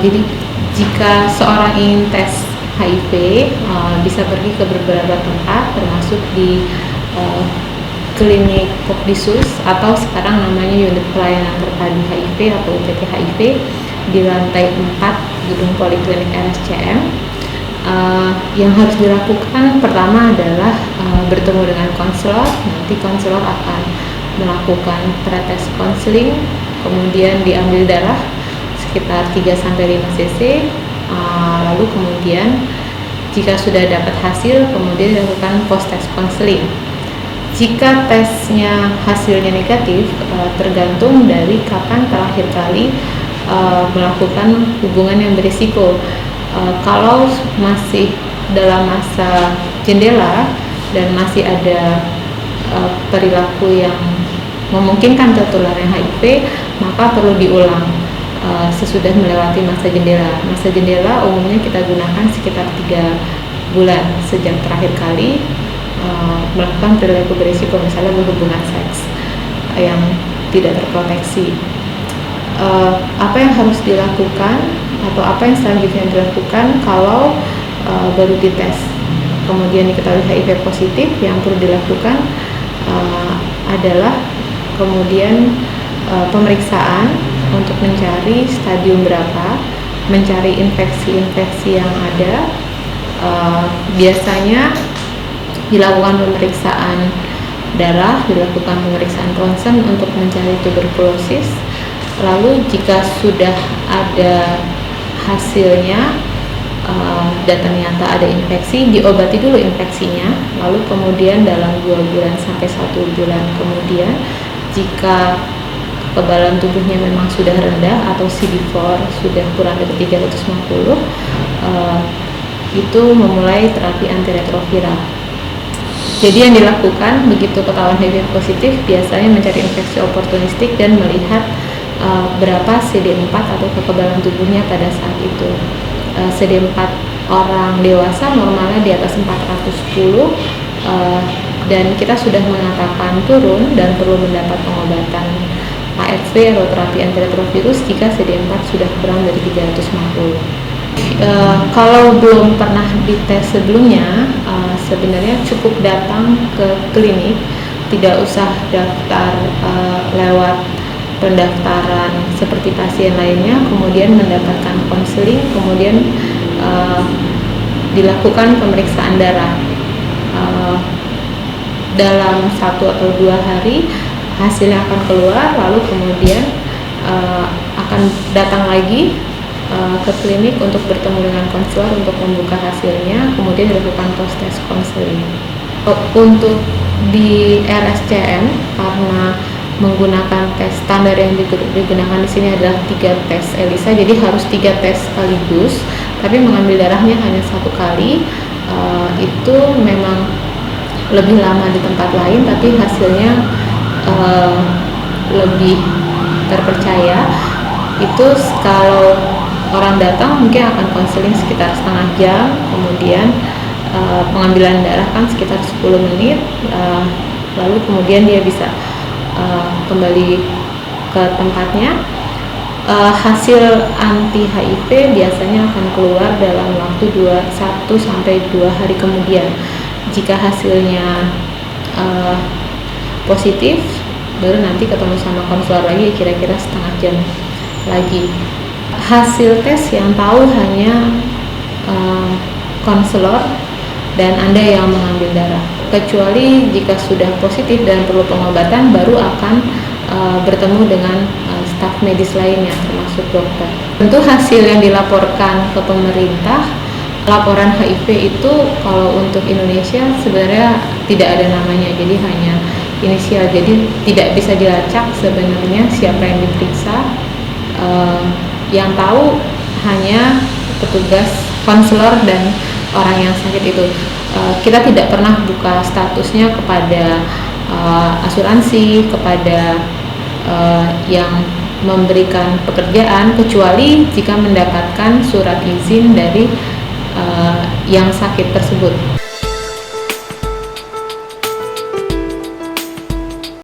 Jadi jika seorang ingin tes HIV, bisa pergi ke beberapa tempat, termasuk di klinik Pokdisus atau sekarang namanya Unit Pelayanan Terpadu HIV atau UPT HIV di lantai 4 Gedung Poliklinik RSCM. Yang harus dilakukan pertama adalah bertemu dengan konselor. Nanti konselor akan melakukan pretest konseling, kemudian diambil darah sekitar 3-5 cc, lalu kemudian jika sudah dapat hasil, kemudian dilakukan post test konseling. Jika tesnya hasilnya negatif, tergantung dari kapan terakhir kali melakukan hubungan yang berisiko. Kalau masih dalam masa jendela dan masih ada perilaku yang memungkinkan tertularnya HIV, maka perlu diulang sesudah melewati masa jendela. Masa jendela umumnya kita gunakan sekitar 3 bulan sejak terakhir kali melakukan perilaku berisiko, misalnya berhubungan seks yang tidak terproteksi. Apa yang harus dilakukan atau apa yang selanjutnya dilakukan kalau baru dites kemudian diketahui HIV positif? Yang perlu dilakukan adalah kemudian pemeriksaan untuk mencari stadium berapa, mencari infeksi-infeksi yang ada. Biasanya dilakukan pemeriksaan darah, dilakukan pemeriksaan ronsen untuk mencari tuberkulosis. Lalu jika sudah ada hasilnya dan ternyata ada infeksi, diobati dulu infeksinya. Lalu kemudian dalam 2 bulan sampai 1 bulan kemudian, jika kekebalan tubuhnya memang sudah rendah atau CD4 sudah kurang dari 350, itu memulai terapi antiretroviral. Jadi yang dilakukan begitu ketahuan HIV positif, biasanya mencari infeksi oportunistik dan melihat berapa CD4 atau kekebalan tubuhnya pada saat itu. CD4 orang dewasa normalnya di atas 410, dan kita sudah mengatakan turun dan perlu mendapat pengobatan ARV atau terapi antiretrovirus jika CD4 sudah kurang dari 350. Kalau belum pernah dites sebelumnya, sebenarnya cukup datang ke klinik, tidak usah daftar lewat pendaftaran seperti pasien lainnya, kemudian mendapatkan konseling, kemudian dilakukan pemeriksaan darah. Dalam 1 atau 2 hari hasilnya akan keluar, lalu kemudian akan datang lagi ke klinik untuk bertemu dengan konselor untuk membuka hasilnya, kemudian dilakukan post test konseling. Untuk di RSCM, karena menggunakan tes standar yang digunakan di sini adalah 3 tes ELISA, jadi harus 3 tes sekaligus, tapi mengambil darahnya hanya 1 kali. Itu memang lebih lama di tempat lain, tapi hasilnya lebih terpercaya. Itu kalau orang datang mungkin akan konseling sekitar setengah jam, kemudian pengambilan darah kan sekitar 10 menit, lalu kemudian dia bisa kembali ke tempatnya. Hasil anti HIV biasanya akan keluar dalam waktu 1 sampai 2 hari kemudian. Jika hasilnya positif, baru nanti ketemu sama konselor lagi kira-kira setengah jam lagi. Hasil tes yang tahu hanya konselor dan Anda yang mengambil darah. Kecuali jika sudah positif dan perlu pengobatan, baru akan bertemu dengan staf medis lainnya termasuk dokter. Tentu hasil yang dilaporkan ke pemerintah, laporan HIV itu kalau untuk Indonesia sebenarnya tidak ada namanya, jadi hanya inisial, jadi tidak bisa dilacak sebenarnya siapa yang diperiksa. Yang tahu hanya petugas konselor dan orang yang sakit itu. Kita tidak pernah buka statusnya kepada asuransi, kepada yang memberikan pekerjaan, kecuali jika mendapatkan surat izin dari yang sakit tersebut.